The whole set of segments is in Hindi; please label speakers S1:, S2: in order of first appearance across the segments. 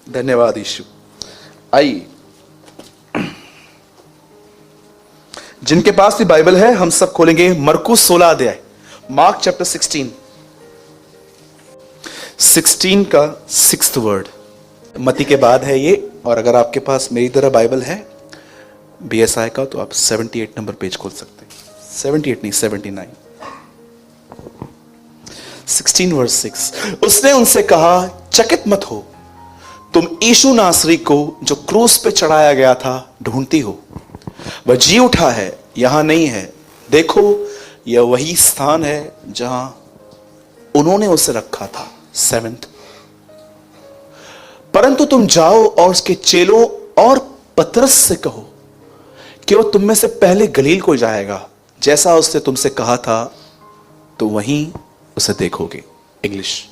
S1: धन्यवाद यीशु। आइए, जिनके पास भी बाइबल है हम सब खोलेंगे मरकुस 16 अध्याय, मार्क चैप्टर 16 का 6th वर्ड। मती के बाद है ये, और अगर आपके पास मेरी तरह बाइबल है BSI का तो आप 78 नंबर पेज खोल सकते हैं। 78 नहीं, 79। 16 वर्स 6। उसने उनसे कहा, चकित मत हो, तुम यीशु नासरी को जो क्रूस पे चढ़ाया गया था ढूंढती हो। वह जी उठा है, यहां नहीं है। देखो, यह वही स्थान है जहां उन्होंने उसे रखा था। 7th। परंतु तुम जाओ और उसके चेलों और पतरस से कहो कि वह तुम में से पहले गलील को जाएगा, जैसा उसने तुमसे कहा था, तो वहीं उसे देखोगे। English.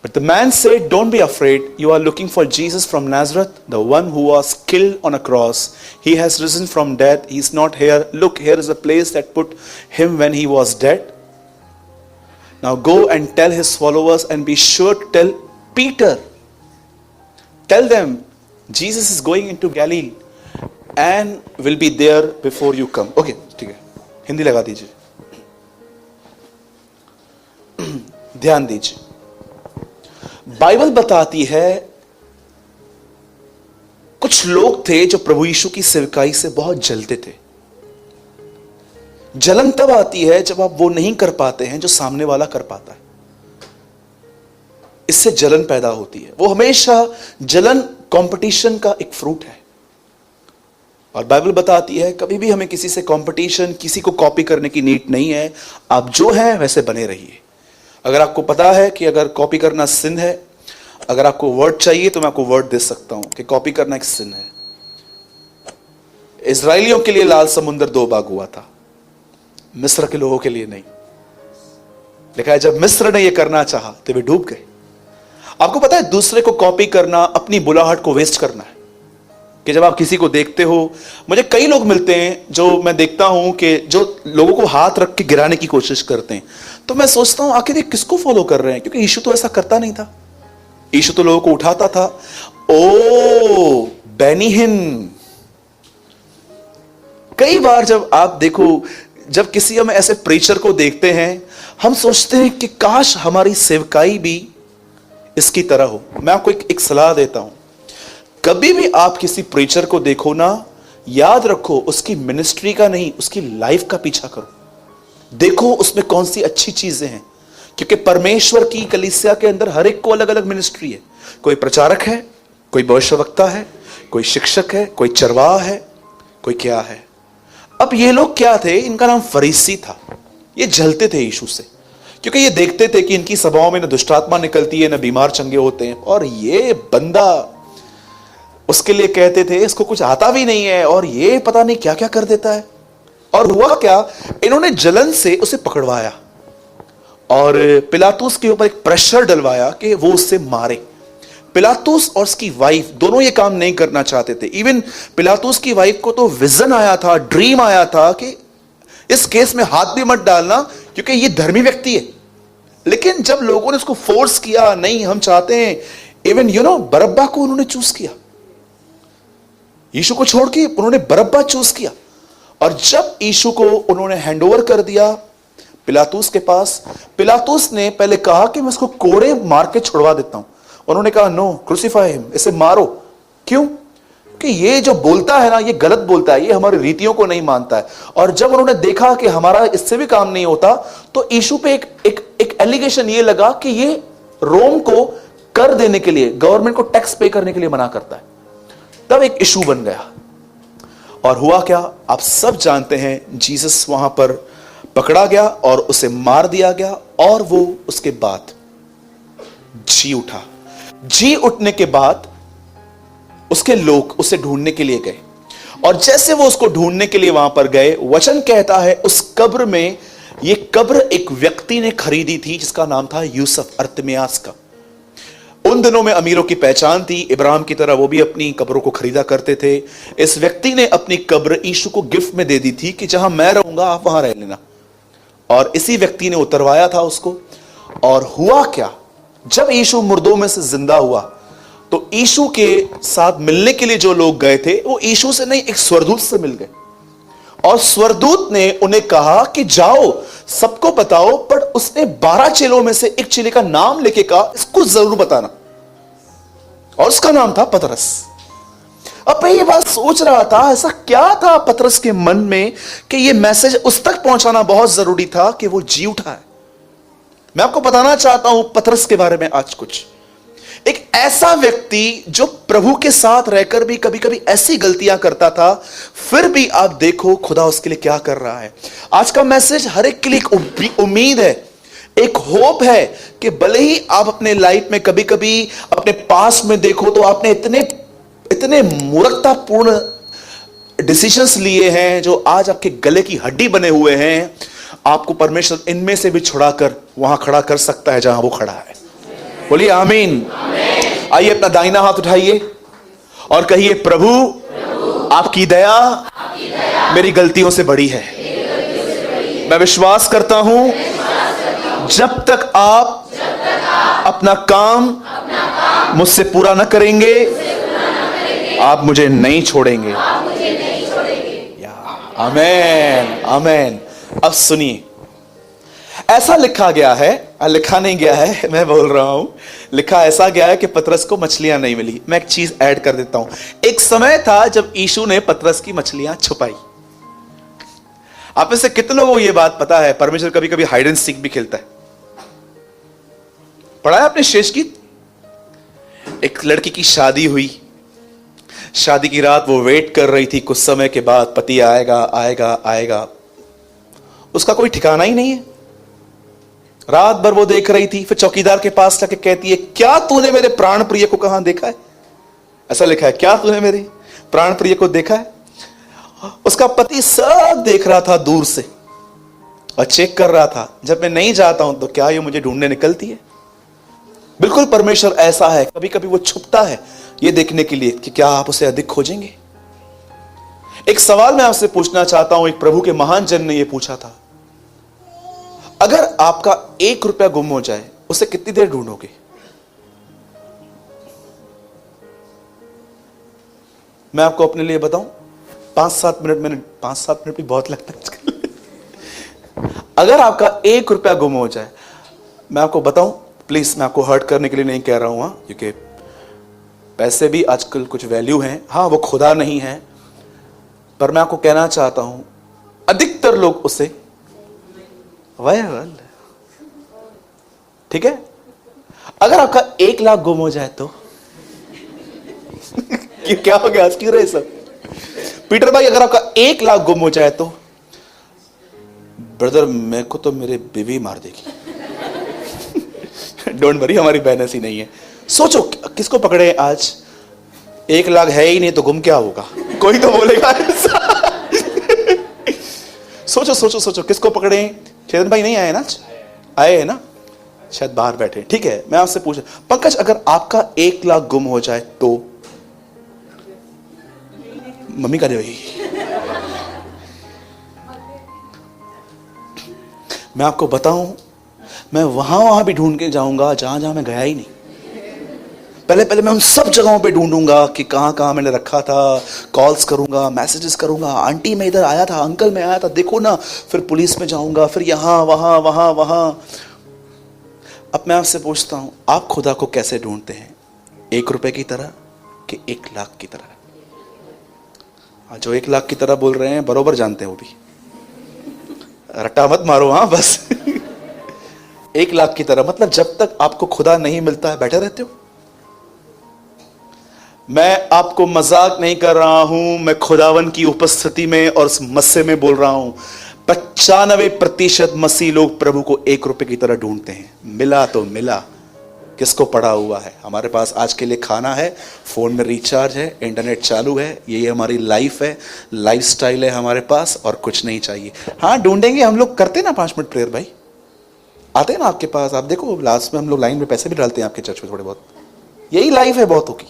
S1: But the man said, don't be afraid. You are looking for Jesus from Nazareth, the one who was killed on a cross. He has risen from death. He is not here. Look, here is the place that put him when he was dead. Now go and tell his followers, and be sure to tell Peter. Tell them, Jesus is going into Galilee and will be there before you come. Okay, ठीक है, हिंदी लगा दीजिए। ध्यान दीजिए, बाइबल बताती है कुछ लोग थे जो प्रभु यीशु की सेवकाई से बहुत जलते थे। जलन तब आती है जब आप वो नहीं कर पाते हैं जो सामने वाला कर पाता है। इससे जलन पैदा होती है। वो हमेशा जलन कंपटीशन का एक फ्रूट है। और बाइबल बताती है कभी भी हमें किसी से कंपटीशन, किसी को कॉपी करने की नीड नहीं है। आप जो हैं वैसे बने रहिए। अगर आपको पता है कि अगर कॉपी करना सिन है, अगर आपको वर्ड चाहिए तो मैं आपको वर्ड दे सकता हूं कि कॉपी करना एक सिन है। इजराइलियों के लिए लाल समुद्र 2 भाग हुआ था, मिस्र के लोगों के लिए नहीं। लिखा है जब मिस्र ने यह करना चाहा तो वे डूब गए। आपको पता है दूसरे को कॉपी करना अपनी बुलाहट को वेस्ट करना है। कि जब आप किसी को देखते हो, मुझे कई लोग मिलते हैं जो मैं देखता हूं कि जो लोगों को हाथ रख के गिराने की कोशिश करते हैं, तो मैं सोचता हूं आखिर ये किसको फॉलो कर रहे हैं, क्योंकि यीशु तो ऐसा करता नहीं था। यीशु तो लोगों को उठाता था। ओ बेनिहिन। कई बार जब आप देखो, जब किसी हम ऐसे प्रीचर को देखते हैं, हम सोचते हैं कि काश हमारी सेवकाई भी इसकी तरह हो। मैं आपको एक सलाह देता हूं, कभी भी आप किसी प्रीचर को देखो ना, याद रखो उसकी मिनिस्ट्री का नहीं, उसकी लाइफ का पीछा करो। देखो उसमें कौन सी अच्छी चीजें हैं, क्योंकि परमेश्वर की कलीसिया के अंदर हर एक को अलग अलग मिनिस्ट्री है। कोई प्रचारक है, कोई भविष्यवक्ता है, कोई शिक्षक है, कोई चरवाहा है, कोई क्या है। अब ये लोग क्या थे, इनका नाम फरीसी था। ये जलते थे यीशु से, क्योंकि ये देखते थे कि इनकी सभाओं में न दुष्ट आत्मा निकलती है, न बीमार चंगे होते हैं, और ये बंदा उसके लिए कहते थे इसको कुछ आता भी नहीं है और ये पता नहीं क्या क्या कर देता है। और हुआ क्या, इन्होंने जलन से उसे पकड़वाया और पिलातुस के ऊपर एक प्रेशर डलवाया कि वो उससे मारे। पिलातुस और उसकी वाइफ दोनों ये काम नहीं करना चाहते थे। इवन पिलातुस की वाइफ को तो विजन आया था, ड्रीम आया था कि इस केस में हाथ भी मत डालना, क्योंकि ये धर्मी व्यक्ति है। लेकिन जब लोगों ने उसको फोर्स किया, नहीं हम चाहते हैं, इवन बरब्बा को उन्होंने चूज किया। यीशु को छोड़ के उन्होंने बरब्बा चूज किया। और जब यीशु को उन्होंने हैंडओवर कर दिया पिलातुस के पास, पिलातुस ने पहले कहा कि मैं इसको कोड़े मार के छुड़वा देता हूं। उन्होंने कहा नो, क्रूसीफाई हिम, इसे मारो। क्यों? कि ये जो बोलता है ना, ये गलत बोलता है, ये हमारी रीतियों को नहीं मानता है। और जब उन्होंने देखा कि हमारा इससे भी काम नहीं होता, तो यीशु पे एक एलिगेशन ये लगा कि ये रोम को कर देने के लिए, गवर्नमेंट को टैक्स पे करने के लिए मना करता है। तब एक इशू बन गया। और हुआ क्या आप सब जानते हैं, जीसस वहां पर पकड़ा गया और उसे मार दिया गया। और वो उसके बाद जी उठा। जी उठने के बाद उसके लोग उसे ढूंढने के लिए गए, और जैसे वो उसको ढूंढने के लिए वहां पर गए, वचन कहता है उस कब्र में, ये कब्र एक व्यक्ति ने खरीदी थी जिसका नाम था यूसुफ, अर्थमियास का। उन दिनों में अमीरों की पहचान थी, इब्राहिम की तरह वो भी अपनी कब्रों को खरीदा करते थे। इस व्यक्ति ने अपनी कब्र यीशु को गिफ्ट में दे दी थी कि जहां मैं रहूंगा आप वहां रह लेना। और इसी व्यक्ति ने उतरवाया था उसको। और हुआ क्या, जब यीशु मुर्दों में से जिंदा हुआ तो यीशु के साथ मिलने के लिए जो लोग गए थे वो यीशु से नहीं, एक स्वर्गदूत से मिल गए। और स्वर्गदूत ने उन्हें कहा कि जाओ सबको बताओ, पर उसने 12 चेलों में से एक चेले का नाम लेके कहा इसको जरूर बताना, और उसका नाम था पतरस। अब मैं ये बात सोच रहा था, ऐसा क्या था पतरस के मन में कि ये मैसेज उस तक पहुंचाना बहुत जरूरी था कि वो जी उठा है। मैं आपको बताना चाहता हूं पतरस के बारे में आज कुछ। एक ऐसा व्यक्ति जो प्रभु के साथ रहकर भी कभी कभी ऐसी गलतियां करता था, फिर भी आप देखो खुदा उसके लिए क्या कर रहा है। आज का मैसेज हर एक के लिए एक उम्मीद है, एक होप है कि भले ही आप अपने लाइफ में कभी कभी अपने पास में देखो तो आपने इतने मूर्खतापूर्ण डिसीजंस लिए हैं जो आज आपके गले की हड्डी बने हुए हैं, आपको परमेश्वर इनमें से भी छुड़ाकर वहां खड़ा कर सकता है जहां वो खड़ा है। बोलिए आमीन। आइए अपना दाहिना हाथ उठाइए और कहिए प्रभु आपकी दया मेरी गलतियों से बड़ी है। मैं विश्वास करता हूं जब तक आप अपना काम मुझसे पूरा न करेंगे आप मुझे नहीं छोड़ेंगे। आमेन आमेन। अब सुनिए, ऐसा लिखा गया है, लिखा नहीं गया है, मैं बोल रहा हूं, लिखा ऐसा गया है कि पतरस को मछलियां नहीं मिली। मैं एक चीज ऐड कर देता हूं। एक समय था जब यीशु ने पतरस की मछलियां छुपाई। आप में से कितने लोगों को यह बात पता है परमेश्वर कभी कभी हाइड एंड सीक भी खेलता है? पढ़ा है आपने शेष की? एक लड़की की शादी हुई, शादी की रात वो वेट कर रही थी, कुछ समय के बाद पति आएगा आएगा आएगा, उसका कोई ठिकाना ही नहीं है। रात भर वो देख रही थी, फिर चौकीदार के पास जाके कहती है क्या तूने मेरे प्राण प्रिय को कहां देखा है? ऐसा लिखा है, क्या तूने मेरे प्राण प्रिय को देखा है? उसका पति सब देख रहा था दूर से और चेक कर रहा था, जब मैं नहीं जाता हूं तो क्या ये मुझे ढूंढने निकलती है? बिल्कुल परमेश्वर ऐसा है, कभी कभी वो छुपता है ये देखने के लिए कि क्या आप उसे अधिक खोजेंगे। एक सवाल मैं आपसे पूछना चाहता हूं, एक प्रभु के महान जन ने यह पूछा था, अगर आपका 1 रुपया गुम हो जाए उसे कितनी देर ढूंढोगे? मैं आपको अपने लिए बताऊं, 5-7 मिनट 5-7 मिनट भी बहुत लगता है। अगर आपका 1 रुपया गुम हो जाए, मैं आपको बताऊं, प्लीज मैं आपको हर्ट करने के लिए नहीं कह रहा हूं, क्योंकि पैसे भी आजकल कुछ वैल्यू हैं, हाँ वो खुदा नहीं है, पर मैं आपको कहना चाहता हूं अधिकतर लोग उसे ठीक है। अगर आपका 1 लाख गुम हो जाए तो क्या हो गया? आज क्यों रहे सब? पीटर भाई अगर आपका 1 लाख गुम हो जाए तो? ब्रदर मेरे को तो मेरे बीवी मार देगी। डोंट वरी, हमारी बहन ऐसी नहीं है। सोचो किसको पकड़े आज? 1 लाख है ही नहीं तो गुम क्या होगा? कोई तो बोलेगा ऐसा। सोचो सोचो सोचो किसको पकड़े? चेतन भाई नहीं आए ना? आए हैं ना, शायद बाहर बैठे। ठीक है, मैं आपसे पूछ, पंकज अगर आपका 1 लाख गुम हो जाए तो? मम्मी का दे। मैं आपको बताऊं, मैं वहां भी ढूंढ के जाऊंगा जहां जहां मैं गया ही नहीं। पहले मैं उन सब जगहों पे ढूंढूंगा कि कहां कहां मैंने रखा था, कॉल्स करूंगा, मैसेजेस करूंगा, आंटी मैं इधर आया था, अंकल मैं आया था, देखो ना, फिर पुलिस में जाऊंगा, फिर यहां वहां वहां वहां। अब मैं आपसे पूछता हूं, आप खुदा को कैसे ढूंढते हैं? 1 रुपए की तरह कि 1 लाख की तरह? जो 1 लाख की तरह बोल रहे हैं बरोबर जानते हैं वो भी, रट्टा मत मारो। हाँ बस 1 लाख की तरह मतलब जब तक आपको खुदा नहीं मिलता है बैठे रहते हो। मैं आपको मजाक नहीं कर रहा हूं, मैं खुदावन की उपस्थिति में और उस मस्से में बोल रहा हूं। 95% मसीह लोग प्रभु को 1 रुपए की तरह ढूंढते हैं। मिला तो मिला, किसको पड़ा हुआ है? हमारे पास आज के लिए खाना है, फोन में रिचार्ज है, इंटरनेट चालू है, यही हमारी लाइफ है, लाइफस्टाइल है हमारे पास, और कुछ नहीं चाहिए। हाँ ढूंढेंगे, हम लोग करते ना 5 मिनट प्रेयर भाई, आते हैं ना आपके पास, आप देखो लास्ट में हम लोग लाइन में पैसे भी डालते हैं आपके चर्च में थोड़े बहुत। यही लाइफ है बहुतों की।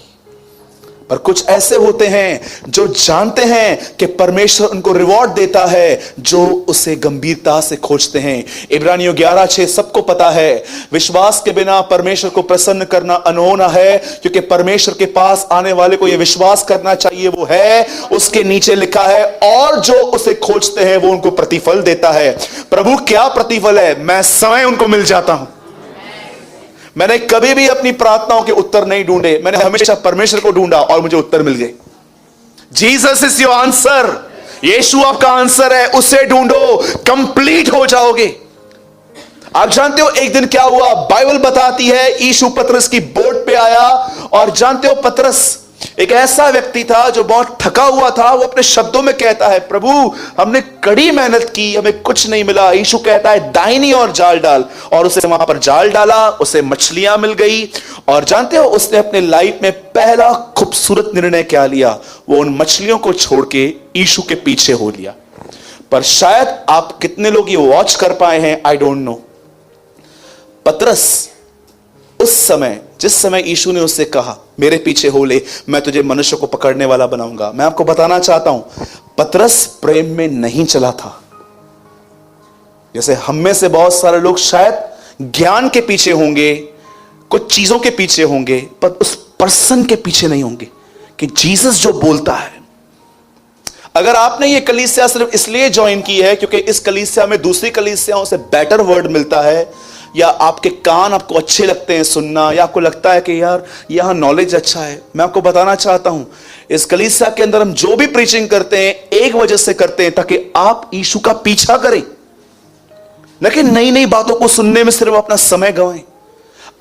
S1: पर कुछ ऐसे होते हैं जो जानते हैं कि परमेश्वर उनको रिवॉर्ड देता है जो उसे गंभीरता से खोजते हैं। इब्रानियों 11:6 सबको पता है विश्वास के बिना परमेश्वर को प्रसन्न करना अनहोना है, क्योंकि परमेश्वर के पास आने वाले को यह विश्वास करना चाहिए वो है। उसके नीचे लिखा है और जो उसे खोजते हैं वो उनको प्रतिफल देता है। प्रभु क्या प्रतिफल है? मैं समय उनको मिल जाता हूं। मैंने कभी भी अपनी प्रार्थनाओं के उत्तर नहीं ढूंढे, मैंने हमेशा परमेश्वर को ढूंढा और मुझे उत्तर मिल गए। Jesus is your answer. यीशु आपका आंसर है, उसे ढूंढो, कंप्लीट हो जाओगे। आप जानते हो एक दिन क्या हुआ? बाइबल बताती है यीशु पतरस की बोट पे आया, और जानते हो पतरस एक ऐसा व्यक्ति था जो बहुत थका हुआ था। वो अपने शब्दों में कहता है, प्रभु हमने कड़ी मेहनत की, हमें कुछ नहीं मिला। यीशु कहता है दाहिनी और जाल डाल, और उसे वहां पर जाल डाला, उसे मछलियां मिल गई। और जानते हो उसने अपने लाइफ में पहला खूबसूरत निर्णय क्या लिया? वो उन मछलियों को छोड़ के यीशु के पीछे हो लिया। पर शायद आप कितने लोग ये वॉच कर पाए हैं, आई डोंट नो। पतरस उस समय, जिस समय यीशु ने उससे कहा मेरे पीछे हो ले, मैं तुझे मनुष्य को पकड़ने वाला बनाऊंगा, मैं आपको बताना चाहता हूं पतरस प्रेम में नहीं चला था। जैसे हम में से बहुत सारे लोग शायद ज्ञान के पीछे होंगे, कुछ चीजों के पीछे होंगे, पर उस पर्सन के पीछे नहीं होंगे कि जीसस जो बोलता है। अगर आपने ये कलीसिया सिर्फ इसलिए ज्वाइन की है क्योंकि इस कलीसिया में दूसरी कलीसियाओं से बेटर वर्ड मिलता है, या आपके कान आपको अच्छे लगते हैं सुनना, या आपको लगता है कि यार यहां नॉलेज अच्छा है, मैं आपको बताना चाहता हूं इस कलीसिया के अंदर हम जो भी प्रीचिंग करते हैं एक वजह से करते हैं, ताकि आप यीशु का पीछा करें, लेकिन नई नई बातों को सुनने में सिर्फ अपना समय गंवाएं।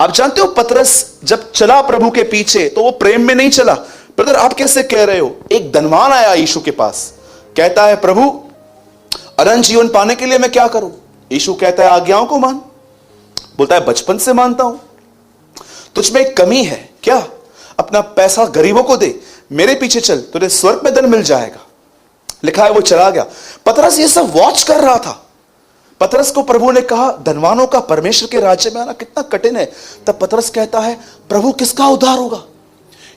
S1: आप जानते हो पतरस जब चला प्रभु के पीछे तो वो प्रेम में नहीं चला। ब्रदर आप कैसे कह रहे हो? एक धनवान आया यीशु के पास, कहता है प्रभु अनंत जीवन पाने के लिए मैं क्या करूं? यीशु कहता है आज्ञाओं को मान। बोलता है बचपन से मानता हूं। तुझमें एक कमी है क्या? अपना पैसा गरीबों को दे, मेरे पीछे चल, तुझे स्वर्ग में धन मिल जाएगा। लिखा है वो चला गया। पतरस ये सब वॉच कर रहा था। पतरस को प्रभु ने कहा धनवानों का परमेश्वर के राज्य में आना कितना कठिन है। तब पतरस कहता है प्रभु किसका उद्धार होगा?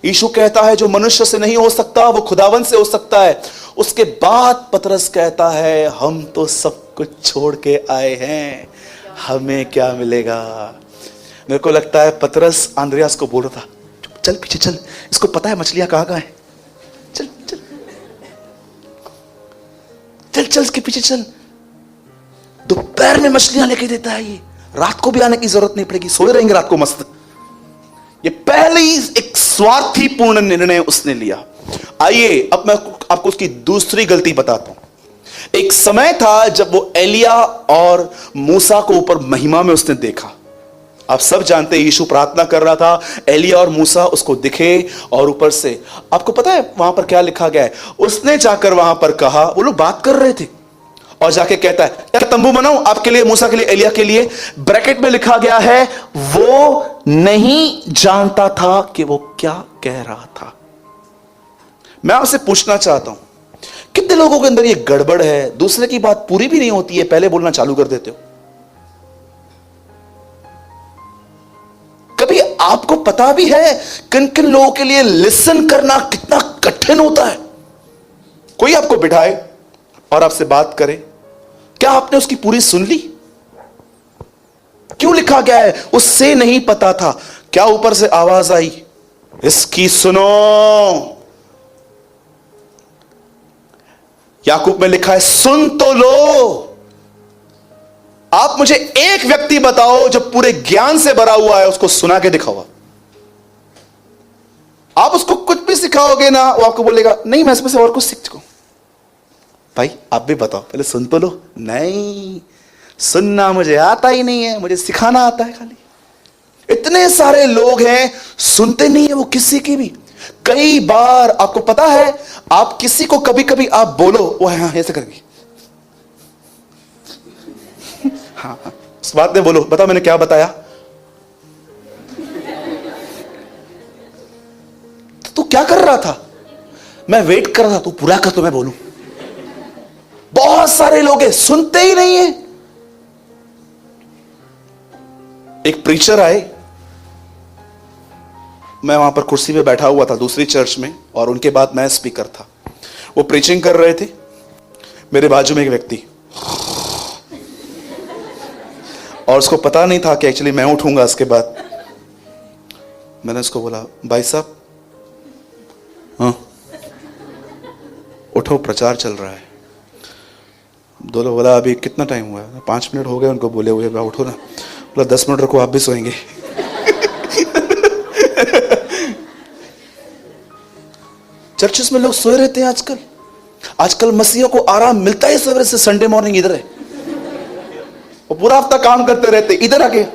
S1: यीशु कहता है जो मनुष्य से नहीं हो सकता वो खुदावन से हो सकता है। उसके बाद पतरस कहता है हम तो सब कुछ छोड़ के आए हैं, हमें क्या मिलेगा? मेरे को लगता है पतरस आंद्रियास को बोल रहा था चल पीछे चल, इसको पता है मछलियां कहां कहां है, चल चल चल चल इसके पीछे चल। दोपहर में मछलियां लेके देता है ये, रात को भी आने की जरूरत नहीं पड़ेगी, सोए रहेंगे रात को मस्त। ये पहले ही एक स्वार्थी पूर्ण निर्णय उसने लिया। आइए अब मैं आपको उसकी दूसरी गलती बताता हूं। एक समय था जब वो एलिया और मूसा को ऊपर महिमा में उसने देखा। आप सब जानते हैं यीशु प्रार्थना कर रहा था, एलिया और मूसा उसको दिखे, और ऊपर से आपको पता है वहां पर क्या लिखा गया है? उसने जाकर वहां पर कहा, वो लोग बात कर रहे थे, और जाके कहता है यार तंबू बनाओ आपके लिए, मूसा के लिए, एलिया के लिए। ब्रैकेट में लिखा गया है वो नहीं जानता था कि वो क्या कह रहा था। मैं आपसे पूछना चाहता हूं कितने लोगों के अंदर ये गड़बड़ है, दूसरे की बात पूरी भी नहीं होती है पहले बोलना चालू कर देते हो। कभी आपको पता भी है किन किन लोगों के लिए लिसन करना कितना कठिन होता है? कोई आपको बिठाए और आपसे बात करे, क्या आपने उसकी पूरी सुन ली? क्यों लिखा गया है उससे नहीं पता था? क्या ऊपर से आवाज आई इसकी सुनो? याकूब में लिखा है सुन तो लो। आप मुझे एक व्यक्ति बताओ जो पूरे ज्ञान से भरा हुआ है, उसको सुना के दिखाओ। आप उसको कुछ भी सिखाओगे ना, वो आपको बोलेगा नहीं मैं इसमें से और कुछ सीख चुका हूं। भाई आप भी बताओ, पहले सुन तो लो। नहीं, सुनना मुझे आता ही नहीं है, मुझे सिखाना आता है खाली। इतने सारे लोग हैं सुनते नहीं है वो किसी की भी। कई बार आपको पता है आप किसी को कभी कभी आप बोलो वो हाँ ऐसे करके हाँ उस बात में बोलो, बताओ मैंने क्या बताया? तो क्या कर रहा था? मैं वेट कर रहा था, तू पूरा कर तो मैं बोलूं। बहुत सारे लोग हैं सुनते ही नहीं है। एक प्रीचर आए, मैं वहां पर कुर्सी पे बैठा हुआ था दूसरी चर्च में, और उनके बाद मैं स्पीकर था। वो प्रीचिंग कर रहे थे, मेरे बाजू में एक व्यक्ति और उसको पता नहीं था कि एक्चुअली मैं उठूंगा इसके बाद। मैंने उसको बोला, भाई साहब, हाँ उठो, प्रचार चल रहा है। दोनों बोला, अभी कितना टाइम हुआ है? 5 मिनट हो गए उनको बोले हुए, उठो ना। बोला 10 मिनट रखो, आप भी सोएंगे। चर्चेस में लोग सोए रहते हैं आजकल। आजकल मसीहों को आराम मिलता है सवेरे से, संडे मॉर्निंग इधर है, वो पूरा हफ्ता काम करते रहते, इधर आके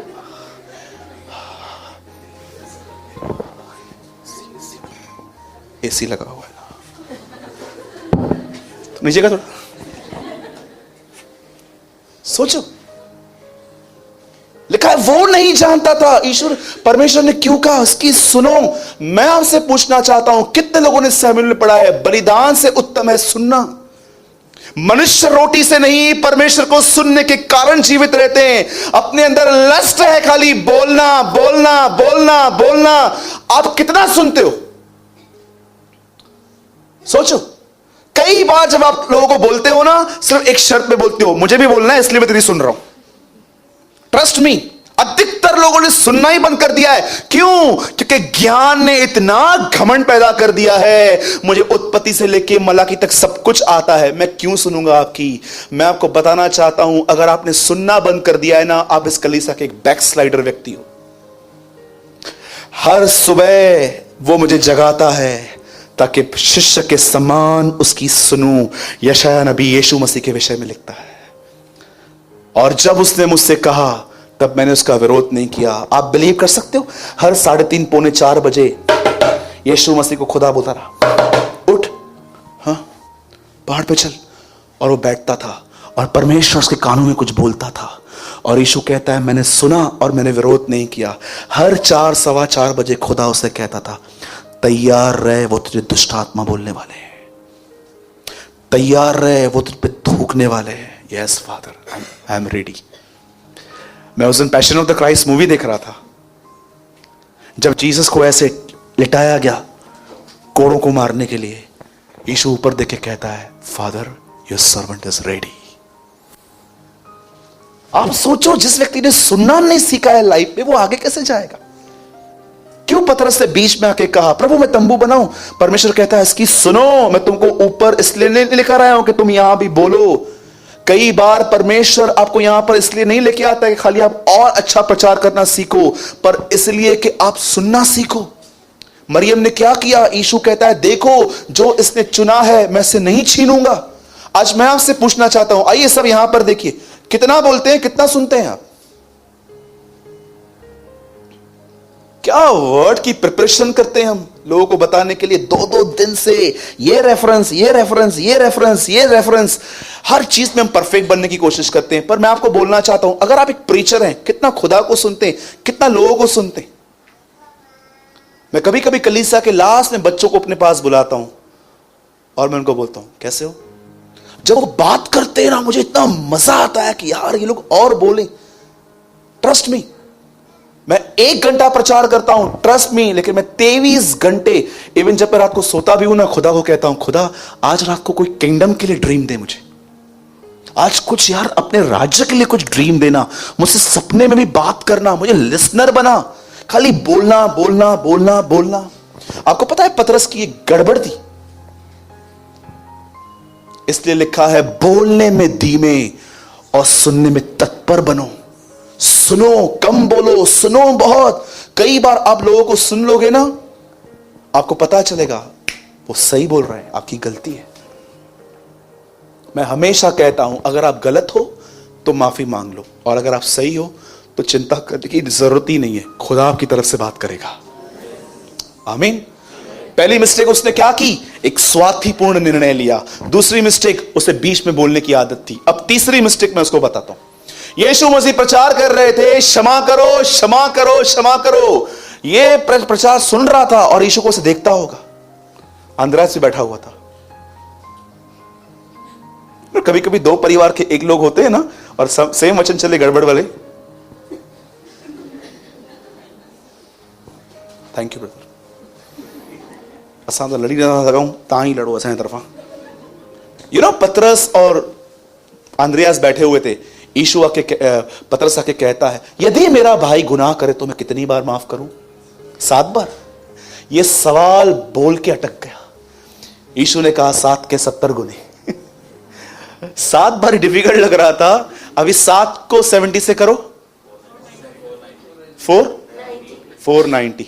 S1: एसी लगा हुआ है ना, तो नीचे का थोड़ा सोचो। लिखा है वो नहीं जानता था, ईश्वर परमेश्वर ने क्यों कहा उसकी सुनो। मैं आपसे पूछना चाहता हूं, कितने लोगों ने सैमुएल में पढ़ा है, बलिदान से उत्तम है सुनना। मनुष्य रोटी से नहीं, परमेश्वर को सुनने के कारण जीवित रहते हैं। अपने अंदर लस्ट है खाली बोलना बोलना बोलना बोलना। आप कितना सुनते हो? सोचो। कई बार जब आप लोगों को बोलते हो ना, सिर्फ एक शर्त पे बोलते हो, मुझे भी बोलना है इसलिए मैं तेरी सुन रहा हूं। ट्रस्ट मी, अधिकतर लोगों ने सुनना ही बंद कर दिया है। क्यों? क्योंकि ज्ञान ने इतना घमंड पैदा कर दिया है, मुझे उत्पत्ति से लेके मलाकी तक सब कुछ आता है, मैं क्यों सुनूंगा आपकी। मैं आपको बताना चाहता हूं, अगर आपने सुनना बंद कर दिया है ना, आप इस कलीसिया के एक बैकस्लाइडर व्यक्ति हो। हर सुबह वो मुझे जगाता है ताकि शिष्य के समान उसकी सुनूं। यशायाह नबी यीशु मसीह के विषय में लिखता है, और जब उसने मुझसे कहा तब मैंने उसका विरोध नहीं किया। आप बिलीव कर सकते हो, हर 3:30 पौने 4 बजे यीशु मसीह को खुदा बोलता रहा, उठ, हाँ पहाड़ पे चल, और वो बैठता था और परमेश्वर उसके कानों में कुछ बोलता था, और यीशु कहता है मैंने सुना और मैंने विरोध नहीं किया। हर 4 सवा 4 बजे खुदा उसे कहता था, तैयार रहे, वो तुझे दुष्ट आत्मा बोलने वाले हैं, तैयार रहे, वो तुझ पे थूकने वाले हैं। Yes father, I am ready. मैं उस दिन passion of the Christ movie देख रहा था, जब जीसस को ऐसे लिटाया गया कोड़ों को मारने के लिए, यीशु ऊपर देख के कहता है, father your servant is ready. आप सोचो, जिस व्यक्ति ने सुनना नहीं सीखा है लाइफ में, वो आगे कैसे जाएगा? क्यों पतरस ने बीच में आके कहा, प्रभु मैं तंबू बनाऊं? परमेश्वर कहता है इसकी सुनो, मैं तुमको ऊपर इसलिए नहीं लेकर आया हूं कि तुम यहां भी बोलो। कई बार परमेश्वर आपको यहां पर इसलिए नहीं लेके आता है कि खाली आप और अच्छा प्रचार करना सीखो, पर इसलिए कि आप सुनना सीखो। मरियम ने क्या किया? यीशु कहता है देखो, जो इसने चुना है मैं इसे नहीं छीनूंगा। आज मैं आपसे पूछना चाहता हूं, आइए सब यहां पर देखिए, कितना बोलते हैं, कितना सुनते हैं आप? क्या वर्ड की प्रिपरेशन करते हैं हम लोगों को बताने के लिए, 2-2 दिन से ये रेफरेंस, ये रेफरेंस, ये रेफरेंस, ये रेफरेंस, हर चीज में हम परफेक्ट बनने की कोशिश करते हैं। पर मैं आपको बोलना चाहता हूं, अगर आप एक प्रीचर हैं, कितना खुदा को सुनते हैं, कितना लोगों को सुनते हैं? मैं कभी कभी कलीसिया के लास्ट में बच्चों को अपने पास बुलाता हूं और मैं उनको बोलता हूं कैसे हो। जब वो बात करते हैं ना, मुझे इतना मजा आता है कि यार ये लोग और बोलें। ट्रस्ट मी, मैं 1 घंटा प्रचार करता हूं, ट्रस्ट मी, लेकिन मैं 23 घंटे, इवन जब मैं रात को सोता भी हूं ना, खुदा को कहता हूं, खुदा आज रात को कोई किंगडम के लिए ड्रीम दे, मुझे आज कुछ यार अपने राज्य के लिए कुछ ड्रीम देना, मुझसे सपने में भी बात करना, मुझे लिसनर बना, खाली बोलना बोलना बोलना बोलना। आपको पता है पतरस की एक गड़बड़ थी, इसलिए लिखा है बोलने में धीमे और सुनने में तत्पर बनो। सुनो, कम बोलो, सुनो बहुत। कई बार आप लोगों को सुन लोगे ना, आपको पता चलेगा वो सही बोल रहे हैं, आपकी गलती है। मैं हमेशा कहता हूं, अगर आप गलत हो तो माफी मांग लो, और अगर आप सही हो तो चिंता करने की जरूरत ही नहीं है, खुदा आपकी तरफ से बात करेगा। आमीन। पहली मिस्टेक उसने क्या की? एक स्वार्थीपूर्ण निर्णय लिया। दूसरी मिस्टेक, उसे बीच में बोलने की आदत थी। अब तीसरी मिस्टेक मैं उसको बताता हूं। यीशु मसीह प्रचार कर रहे थे, क्षमा करो क्षमा करो क्षमा करो। ये प्रचार सुन रहा था और यीशु को उसे देखता होगा, अंद्रयास भी बैठा हुआ था। कभी कभी 2 परिवार के एक लोग होते हैं ना, और सेम वचन चले गड़बड़ वाले। Thank you brother. असा तो लड़ी ना लगाऊं, ता ही लड़ो असां तरफा। पतरस और अंद्रयास बैठे हुए थे। यीशु पतरस आके कहता है, यदि मेरा भाई गुनाह करे तो मैं कितनी बार माफ करूं? 7 बार। ये सवाल बोल के अटक गया। यीशु ने कहा 7 के 70 गुने। 7 बार डिफिकल्ट लग रहा था, अभी 7 को 70 से करो, 490।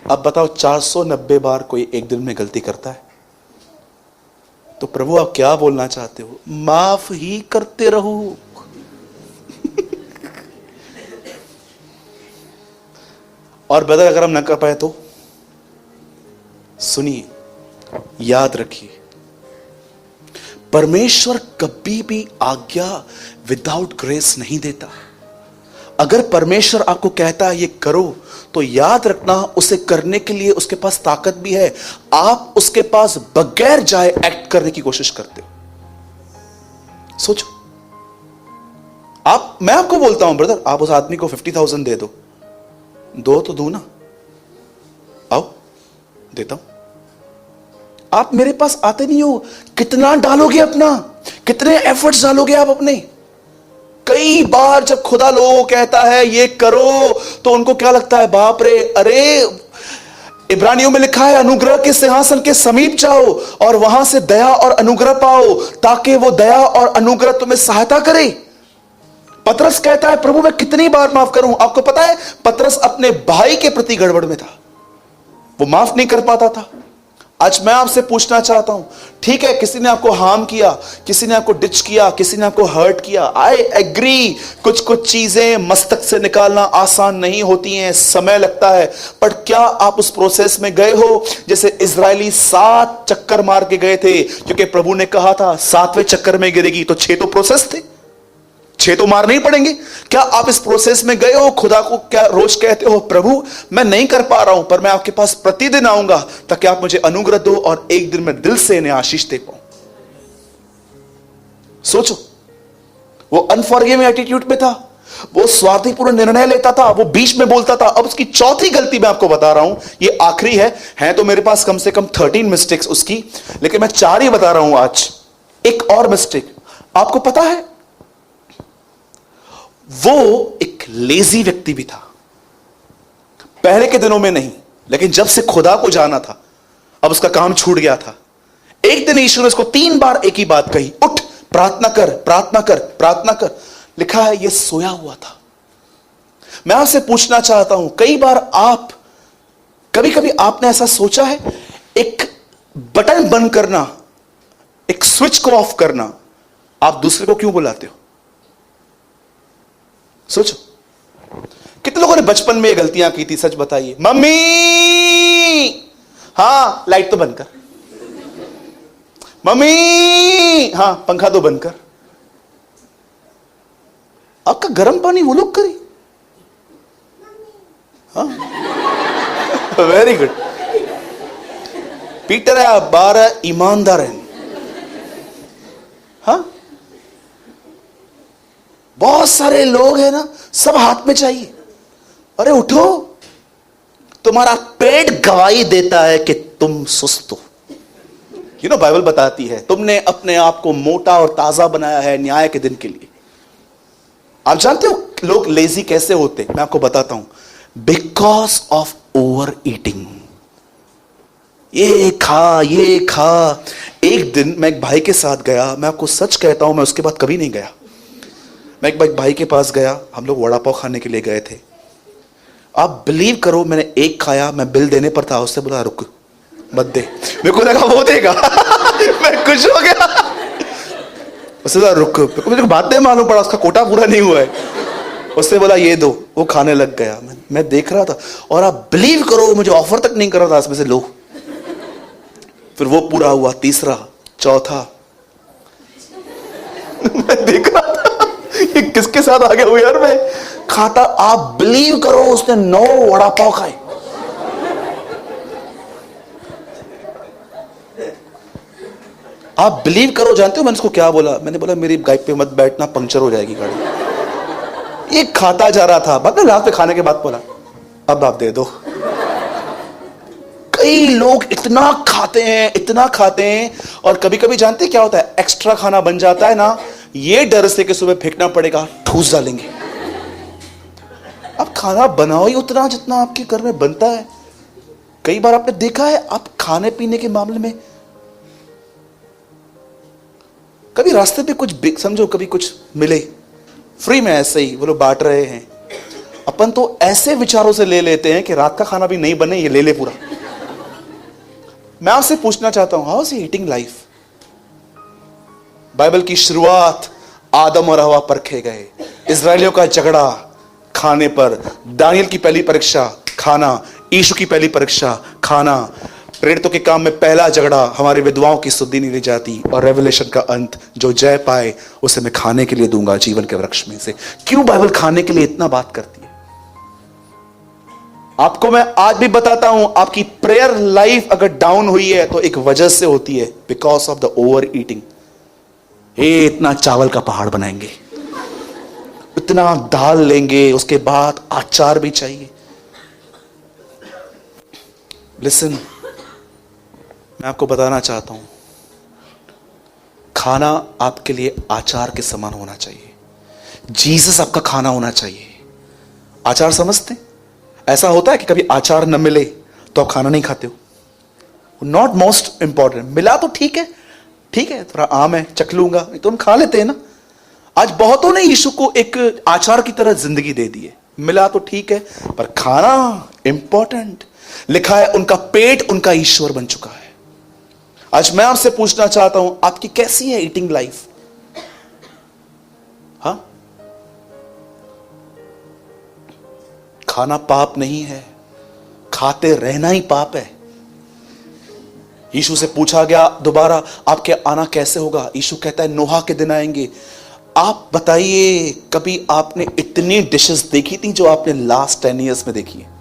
S1: अब बताओ 490 बार कोई एक दिन में गलती करता है? तो प्रभु आप क्या बोलना चाहते हो? माफ ही करते रहो। और ब्रदर अगर हम ना कर पाए तो सुनिए, याद रखिए, परमेश्वर कभी भी आज्ञा विदाउट ग्रेस नहीं देता। अगर परमेश्वर आपको कहता है ये करो, तो याद रखना उसे करने के लिए उसके पास ताकत भी है। आप उसके पास बगैर जाए एक्ट करने की कोशिश करते हो। सोचो, मैं आपको बोलता हूं ब्रदर, आप उस आदमी को 50,000 दे दो तो दो ना, आओ देता हूं। आप मेरे पास आते नहीं हो, कितना डालोगे अपना, कितने एफर्ट्स डालोगे आप अपने? कई बार जब खुदा लोगों को कहता है ये करो, तो उनको क्या लगता है? बाप रे, अरे इब्रानियों में लिखा है अनुग्रह के सिंहासन के समीप जाओ और वहां से दया और अनुग्रह पाओ, ताकि वो दया और अनुग्रह तुम्हें सहायता करे। पतरस कहता है प्रभु मैं कितनी बार माफ करूं? आपको पता है पतरस अपने भाई के प्रति गड़बड़ में था, वो माफ नहीं कर पाता था। आज मैं आपसे पूछना चाहता हूं, ठीक है किसी ने आपको हार्म किया, किसी ने आपको डिच किया, किसी ने आपको हर्ट किया, आई एग्री, कुछ कुछ चीजें मस्तक से निकालना आसान नहीं होती हैं, समय लगता है। पर क्या आप उस प्रोसेस में गए हो? जैसे इजरायली 7 चक्कर मार के गए थे, क्योंकि प्रभु ने कहा था 7वें चक्कर में गिरेगी, तो 6 तो प्रोसेस थे, 6 तो मारने ही पड़ेंगे। क्या आप इस प्रोसेस में गए हो? खुदा को क्या रोज कहते हो प्रभु मैं नहीं कर पा रहा हूं, पर मैं आपके पास प्रतिदिन आऊंगा ताकि आप मुझे अनुग्रह दो और एक दिन मैं दिल से इन्हें आशीष दे पाऊं। सोचो, वो अनफॉरगिविंग एटीट्यूड में था, वो स्वार्थीपूर्ण निर्णय लेता था, वो बीच में बोलता था। अब उसकी चौथी गलती मैं आपको बता रहा हूं, ये आखिरी है तो मेरे पास कम से कम 13 मिस्टेक्स उसकी, लेकिन मैं 4 ही बता रहा हूं आज। एक और मिस्टेक आपको पता है, वो एक लेजी व्यक्ति भी था। पहले के दिनों में नहीं, लेकिन जब से खुदा को जाना था, अब उसका काम छूट गया था। एक दिन यीशु ने उसको 3 बार एक ही बात कही, उठ प्रार्थना कर, प्रार्थना कर, प्रार्थना कर। लिखा है ये सोया हुआ था। मैं आपसे पूछना चाहता हूं, कभी कभी आपने ऐसा सोचा है, एक बटन बंद करना, एक स्विच को ऑफ करना, आप दूसरे को क्यों बुलाते हो? सोचो, कितने लोगों ने बचपन में ये गलतियां की थी? सच बताइए। मम्मी, हां लाइट तो बंद कर, मम्मी हां पंखा तो बंद कर। आपका गर्म पानी वो लोग करें? हाँ, वेरी गुड। पीटर है 12 ईमानदार है। हाँ, बहुत सारे लोग हैं ना, सब हाथ में चाहिए। अरे उठो, तुम्हारा पेट गवाही देता है कि तुम सुस्त हो। बाइबल बताती है तुमने अपने आप को मोटा और ताजा बनाया है न्याय के दिन के लिए। आप जानते हो लोग लेजी कैसे होते? मैं आपको बताता हूं, बिकॉज ऑफ ओवर ईटिंग। ये खा। एक दिन मैं एक भाई के साथ गया, मैं आपको सच कहता हूं, मैं उसके बाद कभी नहीं गया। मैं एक भाई के पास गया, हम लोग वड़ा पाव खाने के लिए गए थे। आप बिलीव करो, मैंने एक खाया, मैं बिल देने पर था, उससे बोला रुक मत दे। मेरे को लगा वो देगा। मैं खुश हो गया। उससे बोला रुक, मुझे बात नहीं मालूम पड़ा, उसका कोटा पूरा नहीं हुआ है। उससे बोला ये दो, वो खाने लग गया। मैं देख रहा था, और आप बिलीव करो मुझे ऑफर तक नहीं कर रहा था, इसमें से लो। फिर वो पूरा हुआ, तीसरा, चौथा। मैं देख रहा था ये किसके साथ आ गया हूं यार मैं खाता। आप बिलीव करो उसने 9 वड़ा पाव खाए। आप बिलीव करो, जानते हो मैंने उसको क्या बोला? मैंने बोला मेरी बाइक पे मत बैठना, पंक्चर हो जाएगी गाड़ी। ये खाता जा रहा था, बाद में रात पे खाने के बाद बोला अब आप दे दो। कई लोग इतना खाते हैं, और कभी कभी जानते क्या होता है, एक्स्ट्रा खाना बन जाता है ना, ये डर से कि सुबह फेंकना पड़ेगा, ठूस डालेंगे। आप खाना बनाओ ही उतना जितना आपके घर में बनता है। कई बार आपने देखा है, आप खाने पीने के मामले में कभी रास्ते पे कुछ समझो, कभी कुछ मिले फ्री में, ऐसे ही वो लोग बांट रहे हैं, अपन तो ऐसे विचारों से ले लेते हैं कि रात का खाना भी नहीं बने, ये ले ले पूरा। मैं आपसे पूछना चाहता हूं, how is eating life? Bible की शुरुआत आदम और हवा परखे गए, इजरायलियों का झगड़ा खाने पर, दानियल की पहली परीक्षा खाना, यीशु की पहली परीक्षा खाना, प्रेरितों के काम में पहला झगड़ा, हमारे विधवाओं की सुधि नहीं दी जाती, और रेवलेशन का अंत, जो जय पाए उसे मैं खाने के लिए दूंगा जीवन के वृक्ष में से। क्यों बाइबल खाने के लिए इतना बात करती है? आपको मैं आज भी बताता हूं, आपकी प्रेयर लाइफ अगर डाउन हुई है तो एक वजह से होती है, because of the over eating. इतना चावल का पहाड़ बनाएंगे, इतना दाल लेंगे, उसके बाद अचार भी चाहिए। लिसन, मैं आपको बताना चाहता हूं, खाना आपके लिए आचार के समान होना चाहिए। जीसस आपका खाना होना चाहिए। आचार समझते? ऐसा होता है कि कभी आचार न मिले तो आप खाना नहीं खाते हो। नॉट मोस्ट इंपॉर्टेंट, मिला तो ठीक है, ठीक है, थोड़ा आम है चख लूंगा, तो हम खा लेते हैं ना। आज बहुतों ने यीशु को एक आचार की तरह जिंदगी दे दी है। मिला तो ठीक है, पर खाना इंपॉर्टेंट। लिखा है उनका पेट उनका ईश्वर बन चुका है। आज मैं आपसे पूछना चाहता हूं, आपकी कैसी है ईटिंग लाइफ? हाँ, खाना पाप नहीं है, खाते रहना ही पाप है। यीशु से पूछा गया दोबारा, आपके आना कैसे होगा? यीशु कहता है नोहा के दिन आएंगे। आप बताइए, कभी आपने इतनी डिशेस देखी थी जो आपने लास्ट 10 ईयर्स में देखी है?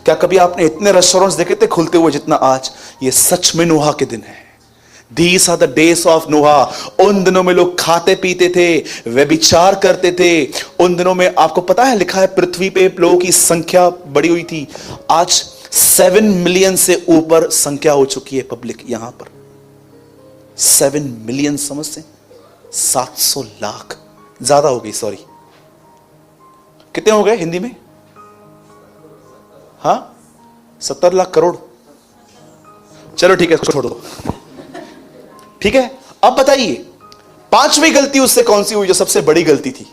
S1: क्या कभी आपने इतने रेस्टोरेंट्स देखे थे खुलते हुए जितना आज? ये सच में नोहा के दिन है। These are the days of Noah। उन दिनों में लोग खाते पीते थे, व्यभिचार करते थे। उन दिनों में आपको पता है, लिखा है पृथ्वी पे लोगों की संख्या बढ़ी हुई थी। आज 7 मिलियन से ऊपर संख्या हो चुकी है पब्लिक यहां पर। 7 मिलियन समझते? 700 लाख, ज्यादा हो गई, सॉरी। कितने हो गए हिंदी में? हाँ, 70 लाख करोड़। चलो ठीक है, इसको छोड़ दो, ठीक है। अब बताइए, 5वीं गलती उससे कौन सी हुई जो सबसे बड़ी गलती थी?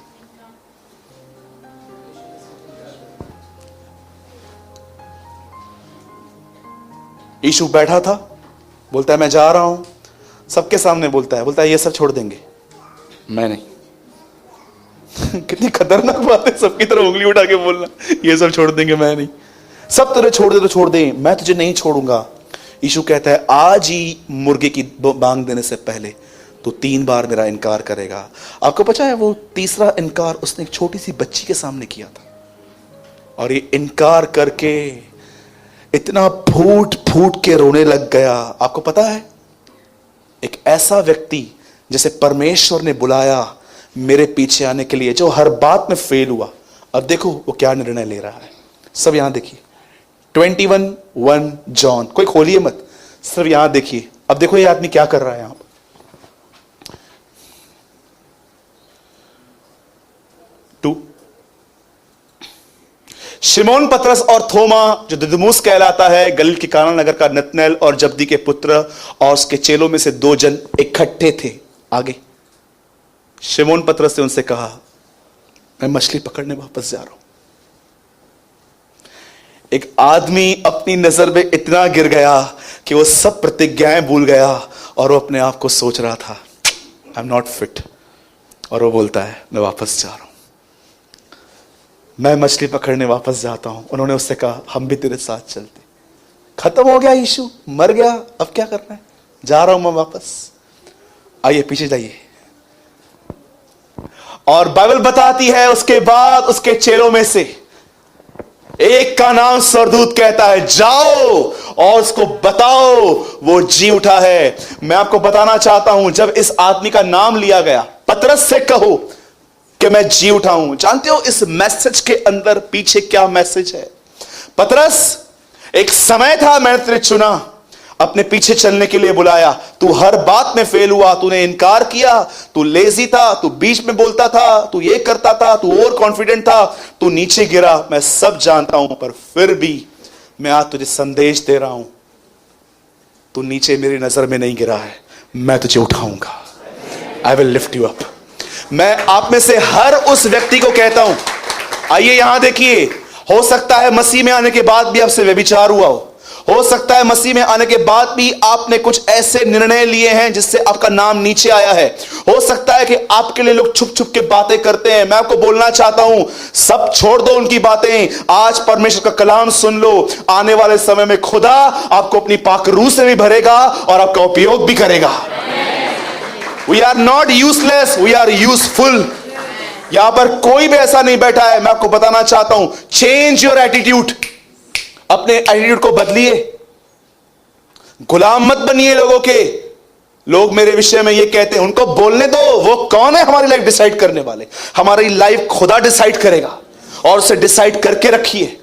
S1: यीशु बैठा था, बोलता है मैं जा रहा हूं, सबके सामने बोलता है ये सब छोड़ देंगे, मैं नहीं। कितनी खतरनाक बात है, सबकी तरफ उंगली उठा के बोलना, ये सब छोड़ देंगे, मैं नहीं। सब तुझे छोड़ दे तो छोड़ दे, मैं तुझे नहीं छोड़ूंगा। यीशु कहता है आज ही मुर्गे की बांग देने से पहले तो 3 बार मेरा इनकार करेगा। आपको पता है वो तीसरा इनकार उसने एक छोटी सी बच्ची के सामने किया था, और ये इनकार करके इतना फूट फूट के रोने लग गया। आपको पता है, एक ऐसा व्यक्ति जिसे परमेश्वर ने बुलाया मेरे पीछे आने के लिए, जो हर बात में फेल हुआ, अब देखो वो क्या निर्णय ले रहा है। सब यहां देखिए, 21:1 जॉन, कोई खोलिए मत, सिर्फ यहां देखिए। अब देखो ये आदमी क्या कर रहा है यहां पर। 2 शिमोन पतरस और थोमा, जो दिदुमुस कहलाता है, गलील के काना नगर का नतनएल और जब्दी के पुत्र, और उसके चेलों में से 2 जन इकट्ठे थे। आगे शिमोन पतरस ने उनसे कहा, मैं मछली पकड़ने वापस जा रहा हूं। एक आदमी अपनी नजर में इतना गिर गया कि वो सब प्रतिज्ञाएं भूल गया, और वो अपने आप को सोच रहा था आई एम नॉट फिट, और वो बोलता है मैं वापस जा रहा हूं, मैं मछली पकड़ने वापस जाता हूं। उन्होंने उससे कहा हम भी तेरे साथ चलते। खत्म हो गया, यीशु मर गया, अब क्या करना है, जा रहा हूं मैं वापस। आइए पीछे जाइए। और बाइबल बताती है उसके बाद उसके चेलों में से एक का नाम स्वर्गदूत कहता है जाओ और उसको बताओ वो जी उठा है। मैं आपको बताना चाहता हूं, जब इस आदमी का नाम लिया गया, पतरस से कहो कि मैं जी उठा हूं। जानते हो इस मैसेज के अंदर पीछे क्या मैसेज है? पतरस, एक समय था मैंने तुझे चुना, अपने पीछे चलने के लिए बुलाया। तू हर बात में फेल हुआ, तूने इनकार किया, तू लेजी था, तू बीच में बोलता था, तू ये करता था, तू ओवर कॉन्फिडेंट था, तू नीचे गिरा, मैं सब जानता हूं, पर फिर भी मैं आज तुझे संदेश दे रहा हूं, तू नीचे मेरी नजर में नहीं गिरा है, मैं तुझे उठाऊंगा। I will lift you up. मैं आप में से हर उस व्यक्ति को कहता हूं, आइए यहां देखिए, हो सकता है मसीह में आने के बाद भी आपसे व्यभिचार हुआ हो सकता है मसीह में आने के बाद भी आपने कुछ ऐसे निर्णय लिए हैं जिससे आपका नाम नीचे आया है, हो सकता है कि आपके लिए लोग छुप छुप के बातें करते हैं। मैं आपको बोलना चाहता हूं, सब छोड़ दो उनकी बातें, आज परमेश्वर का कलाम सुन लो। आने वाले समय में खुदा आपको अपनी पाक रूह से भी भरेगा और आपका उपयोग भी करेगा। We are not useless, we are useful. यहां पर कोई भी ऐसा नहीं बैठा है, मैं आपको बताना चाहता हूं, चेंज योर एटीट्यूड। अपने एटीट्यूड को बदलिए, गुलाम मत बनिए लोगों के। लोग मेरे विषय में ये कहते हैं, उनको बोलने दो, वो कौन है हमारी लाइफ डिसाइड करने वाले? हमारी लाइफ खुदा डिसाइड करेगा और उसे डिसाइड करके रखिए।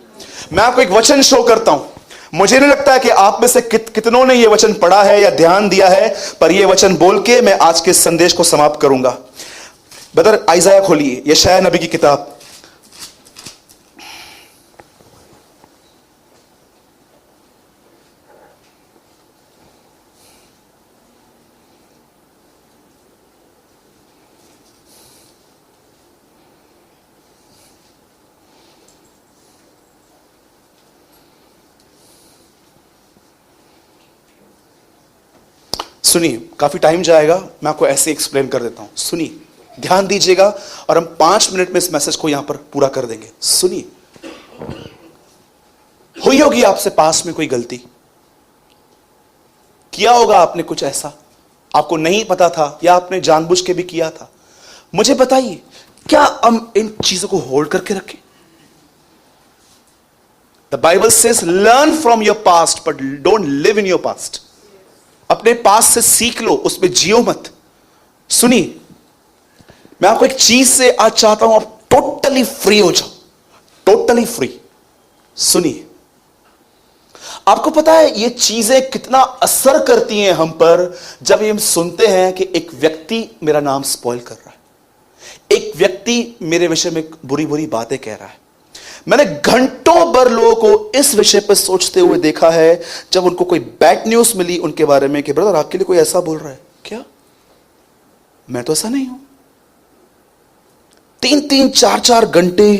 S1: मैं आपको एक वचन शो करता हूं, मुझे नहीं लगता है कि आप में से कितनों ने यह वचन पढ़ा है या ध्यान दिया है, पर यह वचन बोल के मैं आज के संदेश को समाप्त करूंगा। ब्रदर आइज़ाया खोलिए, यशायाह नबी की किताब, सुनिए, काफी टाइम जाएगा, मैं आपको ऐसे एक्सप्लेन कर देता हूं। सुनिए, ध्यान दीजिएगा और हम 5 मिनट में इस मैसेज को यहां पर पूरा कर देंगे। सुनिए, हुई होगी आपसे पास में कोई गलती, किया होगा आपने कुछ ऐसा, आपको नहीं पता था या आपने जानबूझ के भी किया था। मुझे बताइए, क्या हम इन चीजों को होल्ड करके रखें? The Bible says learn from your past but don't live in your past. अपने पास से सीख लो, उसमें जियो मत। सुनिए, मैं आपको एक चीज से आज चाहता हूं, आप टोटली फ्री हो जाओ, टोटली फ्री। सुनिए, आपको पता है ये चीजें कितना असर करती हैं हम पर, जब हम सुनते हैं कि एक व्यक्ति मेरा नाम स्पॉइल कर रहा है, एक व्यक्ति मेरे विषय में बुरी बुरी बातें कह रहा है। मैंने घंटों भर लोगों को इस विषय पर सोचते हुए देखा है, जब उनको कोई बैड न्यूज मिली उनके बारे में कि ब्रदर आपके लिए कोई ऐसा बोल रहा है क्या, मैं तो ऐसा नहीं हूं। 3-3, 4-4 घंटे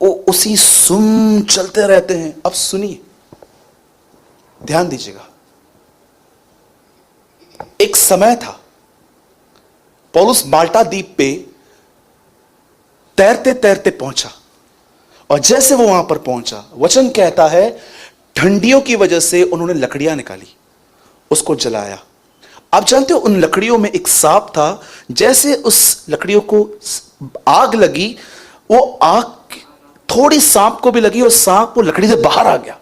S1: वो उसी सुन चलते रहते हैं। अब सुनिए, ध्यान दीजिएगा, एक समय था पौलुस माल्टा द्वीप पे तैरते तैरते पहुंचा, और जैसे वो वहां पर पहुंचा, वचन कहता है ठंडियों की वजह से उन्होंने लकड़ियां निकाली, उसको जलाया। आप जानते हो उन लकड़ियों में एक सांप था, जैसे उस लकड़ियों को आग लगी, वो आग थोड़ी सांप को भी लगी और सांप वो लकड़ी से बाहर आ गया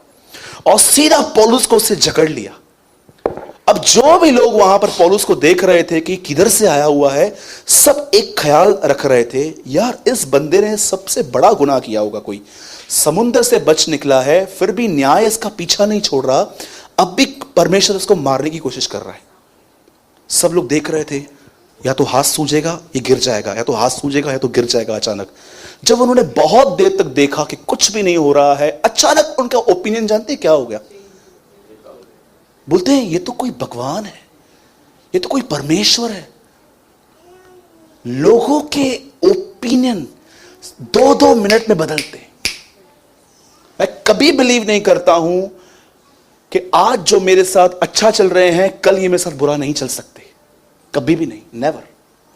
S1: और सीधा पौलुस को उससे जकड़ लिया। अब जो भी लोग वहां पर पौलुस को देख रहे थे कि किधर से आया हुआ है, सब एक ख्याल रख रहे थे, यार इस बंदे ने सबसे बड़ा गुनाह किया होगा, कोई समुद्र से बच निकला है, फिर भी न्याय इसका पीछा नहीं छोड़ रहा, अब भी परमेश्वर इसको मारने की कोशिश कर रहा है। सब लोग देख रहे थे, या तो हाथ सूझेगा ये गिर जाएगा, या तो हाथ सूझेगा या तो गिर जाएगा। अचानक जब उन्होंने बहुत देर तक देखा कि कुछ भी नहीं हो रहा है, अचानक उनका ओपिनियन जानते क्या हो गया? बोलते हैं ये तो कोई भगवान है, ये तो कोई परमेश्वर है। लोगों के ओपिनियन 2-2 मिनट में बदलते हैं। मैं कभी बिलीव नहीं करता हूं कि आज जो मेरे साथ अच्छा चल रहे हैं, कल ये मेरे साथ बुरा नहीं चल सकते, कभी भी नहीं, नेवर।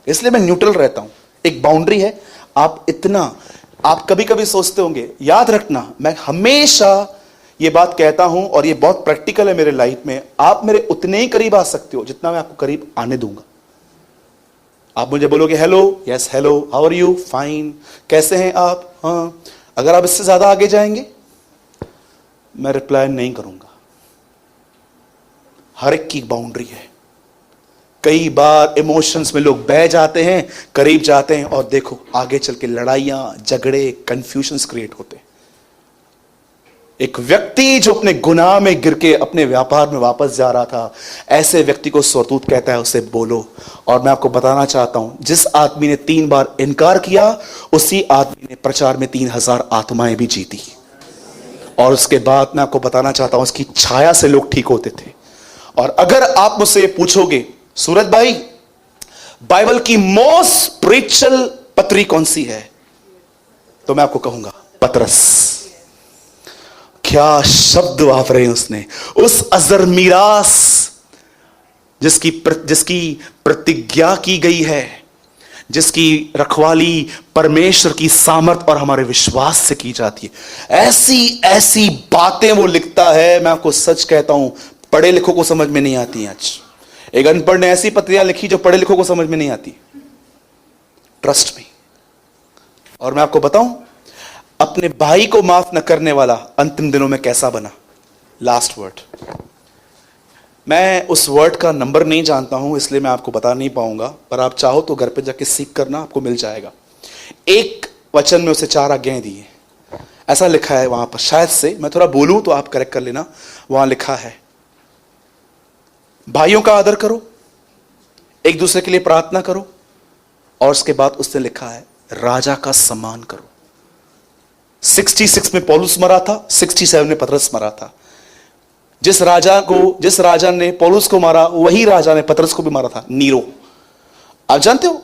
S1: इसलिए मैं न्यूट्रल रहता हूं। एक बाउंड्री है, आप कभी कभी सोचते होंगे, याद रखना मैं हमेशा ये बात कहता हूं और ये बहुत प्रैक्टिकल है मेरे लाइफ में, आप मेरे उतने ही करीब आ सकते हो जितना मैं आपको करीब आने दूंगा। आप मुझे बोलोगे hello, yes hello, how are you, fine, कैसे हैं आप, हाँ। अगर आप इससे ज्यादा आगे जाएंगे, मैं रिप्लाई नहीं करूंगा। हर एक की बाउंड्री है। कई बार इमोशंस में लोग बह जाते हैं, करीब जाते हैं, और देखो आगे चल के लड़ाइयां, झगड़े, कंफ्यूजन्स क्रिएट होते हैं। एक व्यक्ति जो अपने गुनाह में गिर के अपने व्यापार में वापस जा रहा था, ऐसे व्यक्ति को स्वर्गदूत कहता है उसे बोलो। और मैं आपको बताना चाहता हूं, जिस आदमी ने 3 बार इनकार किया, उसी आदमी ने प्रचार में 3000 आत्माएं भी जीती। और उसके बाद मैं आपको बताना चाहता हूं, उसकी छाया से लोग ठीक होते थे। और अगर आप मुझसे पूछोगे सूरज भाई, बाइबल की मोस्ट स्पिरिचुअल पत्री कौन सी है, तो मैं आपको कहूंगा पतरस। क्या शब्द वापरे उसने, उस अजर मीरास जिसकी प्रतिज्ञा की गई है, जिसकी रखवाली परमेश्वर की सामर्थ और हमारे विश्वास से की जाती है। ऐसी ऐसी बातें वो लिखता है, मैं आपको सच कहता हूं, पढ़े लिखों को समझ में नहीं आती। आज एक अनपढ़ ने ऐसी पत्रियां लिखी जो पढ़े लिखों को समझ में नहीं आती। Trust me. और मैं आपको बताऊं, अपने भाई को माफ न करने वाला अंतिम दिनों में कैसा बना। लास्ट वर्ड, मैं उस वर्ड का नंबर नहीं जानता हूं, इसलिए मैं आपको बता नहीं पाऊंगा, पर आप चाहो तो घर पे जाके सीख करना, आपको मिल जाएगा। एक वचन में उसे 4 आज्ञाएं दी है, ऐसा लिखा है वहां पर। शायद से मैं थोड़ा बोलूं तो आप करेक्ट कर लेना। वहां लिखा है, भाइयों का आदर करो, एक दूसरे के लिए प्रार्थना करो, और उसके बाद उसने लिखा है राजा का सम्मान करो। 66 में पौलुस मरा था, 67 में पतरस मरा था। जिस राजा ने पौलुस को मारा, वही राजा ने पतरस को भी मारा था, नीरो। आप जानते हो,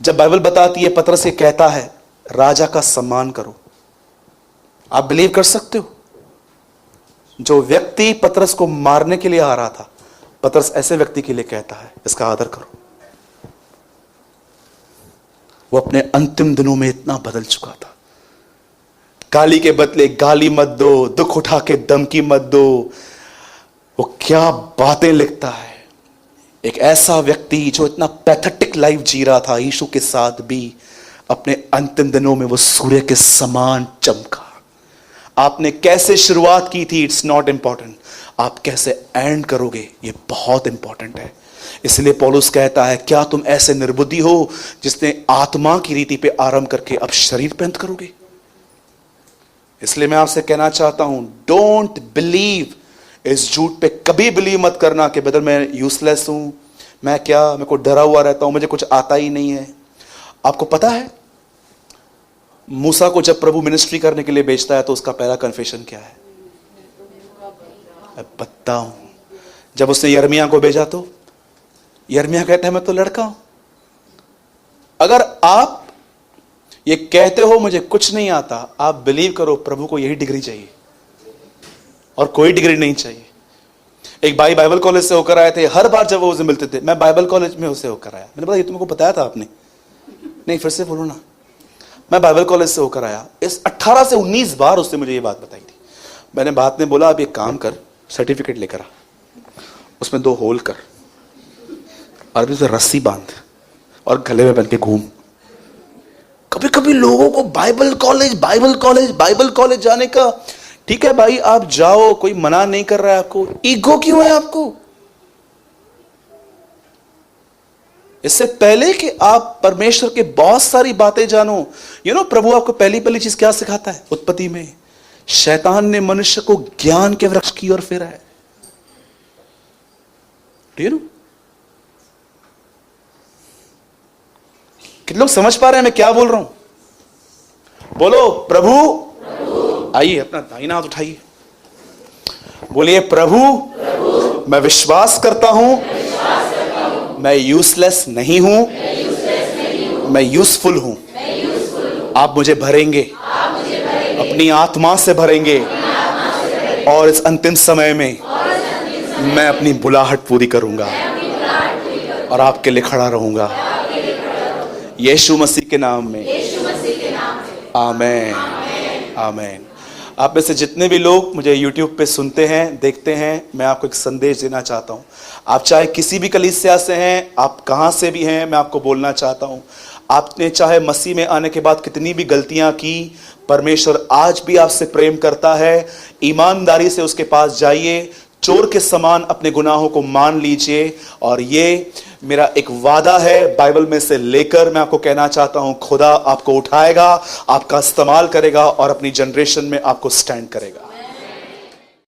S1: जब बाइबल बताती है, पतरस ये कहता है राजा का सम्मान करो। आप बिलीव कर सकते हो, जो व्यक्ति पतरस को मारने के लिए आ रहा था, पतरस ऐसे व्यक्ति के लिए कहता है इसका आदर करो। वो अपने अंतिम दिनों में इतना बदल चुका था। गाली के बदले गाली मत दो, दुख उठा के धमकी मत दो। वो क्या बातें लिखता है। एक ऐसा व्यक्ति जो इतना पैथेटिक लाइफ जी रहा था यीशु के साथ भी, अपने अंतिम दिनों में वो सूर्य के समान चमका। आपने कैसे शुरुआत की थी, इट्स नॉट इंपॉर्टेंट, आप कैसे एंड करोगे ये बहुत इंपॉर्टेंट है। इसलिए पौलुस कहता है, क्या तुम ऐसे निर्बुद्धि हो जिसने आत्मा की रीति पे आरंभ करके अब शरीर पे अंत करोगे। इसलिए मैं आपसे कहना चाहता हूं, डोंट बिलीव, इस झूठ पे कभी बिलीव मत करना कि बदल मैं यूजलेस हूं, मैं क्या, मेरे को डरा हुआ रहता हूं, मुझे कुछ आता ही नहीं है। आपको पता है, मूसा को जब प्रभु मिनिस्ट्री करने के लिए भेजता है तो उसका पहला कन्फेशन क्या है, मैं बताऊं। जब उसने यिर्मयाह को भेजा तो यिर्मयाह कहता है मैं तो लड़का हूं। अगर आप ये कहते हो मुझे कुछ नहीं आता, आप बिलीव करो प्रभु को यही डिग्री चाहिए और कोई डिग्री नहीं चाहिए। एक भाई बाइबल कॉलेज से होकर आए थे, हर बार जब वो उसे मिलते थे, मैं बाइबल कॉलेज में उसे होकर आया। मैंने बोला ये तुमको बताया था आपने? नहीं, फिर से बोलो ना। मैं बाइबल कॉलेज से होकर आया। इस 18 से 19 बार उसने मुझे ये बात बताई थी। मैंने बाद में बोला अब एक काम कर, सर्टिफिकेट लेकर आ, उसमें 2 होल कर और अभी उसे रस्सी बांध और गले में बन के घूम। कभी कभी लोगों को बाइबल कॉलेज जाने का, ठीक है भाई आप जाओ, कोई मना नहीं कर रहा है आपको, ईगो क्यों है आपको? इससे पहले कि आप परमेश्वर के बहुत सारी बातें जानो, प्रभु आपको पहली चीज क्या सिखाता है? उत्पत्ति में शैतान ने मनुष्य को ज्ञान के वृक्ष की ओर फेरा है। कितने लोग समझ पा रहे हैं मैं क्या बोल रहा हूं? बोलो प्रभु। आइए अपना दाहिना हाथ उठाइए, बोलिए प्रभु, मैं विश्वास करता हूं मैं यूजलेस नहीं हूं, मैं यूजफुल हूं। आप मुझे भरेंगे, अपनी आत्मा से भरेंगे, और इस अंतिम समय में मैं अपनी बुलाहट पूरी करूंगा और आपके लिए खड़ा रहूंगा, यीशु मसीह के नाम में। आमीन, आमीन। आप में से जितने भी लोग मुझे YouTube पे सुनते हैं, देखते हैं, मैं आपको एक संदेश देना चाहता हूं। आप चाहे किसी भी कलीसिया से हैं, आप कहां से भी हैं, मैं आपको बोलना चाहता हूं, आपने चाहे मसीह में आने के बाद कितनी भी गलतियां की, परमेश्वर आज भी आपसे प्रेम करता है। ईमानदारी से उसके पास जाइए, चोर के समान अपने गुनाहों को मान लीजिए। और ये मेरा एक वादा है बाइबल में से लेकर, मैं आपको कहना चाहता हूं, खुदा आपको उठाएगा, आपका इस्तेमाल करेगा और अपनी जनरेशन में आपको स्टैंड करेगा।